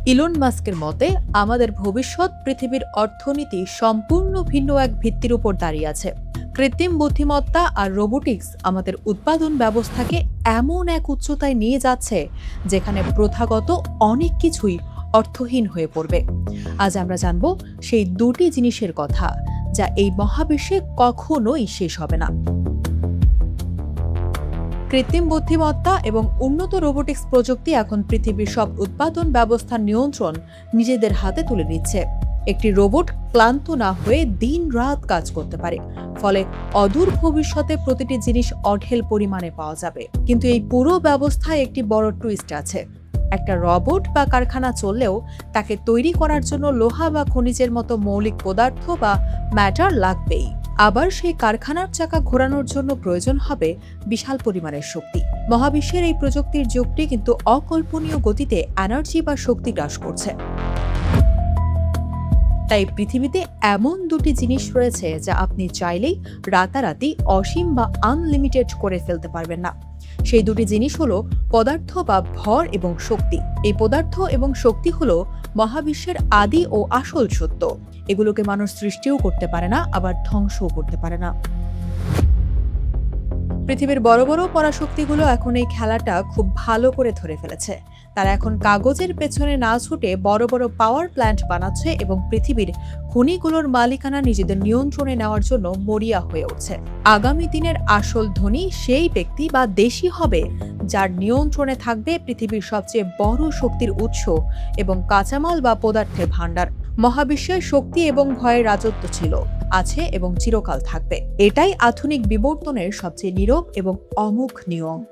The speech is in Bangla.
ইলন মাস্কের মতে আমাদের ভবিষ্যৎ পৃথিবীর অর্থনীতি সম্পূর্ণ ভিন্ন এক ভিত্তির উপর দাঁড়িয়ে আছে। কৃত্রিম বুদ্ধিমত্তা আর রোবোটিক্স আমাদের উৎপাদন ব্যবস্থাকে এমন এক উচ্চতায় নিয়ে যাচ্ছে যেখানে প্রথাগত অনেক কিছুই অর্থহীন হয়ে পড়বে। আজ আমরা জানব সেই দুটি জিনিসের কথা যা এই মহাবিশ্বে কখনোই শেষ হবে না। কৃত্রিম বুদ্ধিমত্তা এবং উন্নত রোবোটিক্স প্রযুক্তি এখন পৃথিবীর সব উৎপাদন ব্যবস্থার নিয়ন্ত্রণ নিজেদের হাতে তুলে নিচ্ছে। একটি রোবট ক্লান্ত না হয়ে দিন-রাত কাজ করতে পারে, ফলে অদূর ভবিষ্যতে প্রতিটি জিনিস অঢেল পরিমাণে পাওয়া যাবে। কিন্তু এই পুরো ব্যবস্থায় একটি বড় টুইস্ট আছে। একটা রোবট বা কারখানা চললেও তাকে তৈরি করার জন্য লোহা বা খনিজের মতো মৌলিক পদার্থ বা ম্যাটার লাগবেই। আবার সেই কারখানার চাকা ঘোরানোর জন্য প্রয়োজন হবে বিশাল পরিমাণের শক্তি। মহাবিশ্বের এই প্রযুক্তির যুগটি কিন্তু অকল্পনীয় গতিতে এনার্জি বা শক্তি গ্রাস করছে। তাই পৃথিবীতে এমন দুটি জিনিস রয়েছে যা আপনি চাইলেই রাতারাতি অসীম বা আনলিমিটেড করে ফেলতে পারবেন না। সেই দুটি জিনিস হলো পদার্থ বা ভর এবং শক্তি। এই পদার্থ এবং শক্তি হলো মহাবিশ্বের আদি ও আসল সত্য। এগুলোকে মানুষ সৃষ্টিও করতে পারে না, আবার ধ্বংসও করতে পারে না। পৃথিবীর বড় বড় পরাশক্তিগুলো এখন এই খেলাটা খুব ভালো করে ধরে ফেলেছে। তারা এখন কাগজের পেছনে না ছুটে বড় বড় পাওয়ার প্ল্যান্ট বানাচ্ছে এবং পৃথিবীর খনিগুলোর মালিকানা নিজেদের নিয়ন্ত্রণে নেওয়ার জন্য মরিয়া হয়ে উঠছে। আগামী দিনের আসল ধনী সেই ব্যক্তি বা দেশই হবে যার নিয়ন্ত্রণে থাকবে পৃথিবীর সবচেয়ে বড় শক্তির উৎস এবং কাঁচামাল বা পদার্থের ভাণ্ডার। মহাবিশ্বের শক্তি এবং ভয়ের রাজত্ব ছিল, আছে এবং চিরকাল থাকবে। এটাই আধুনিক বিবর্তনের সবচেয়ে নীরব এবং অমোঘ নিয়ম।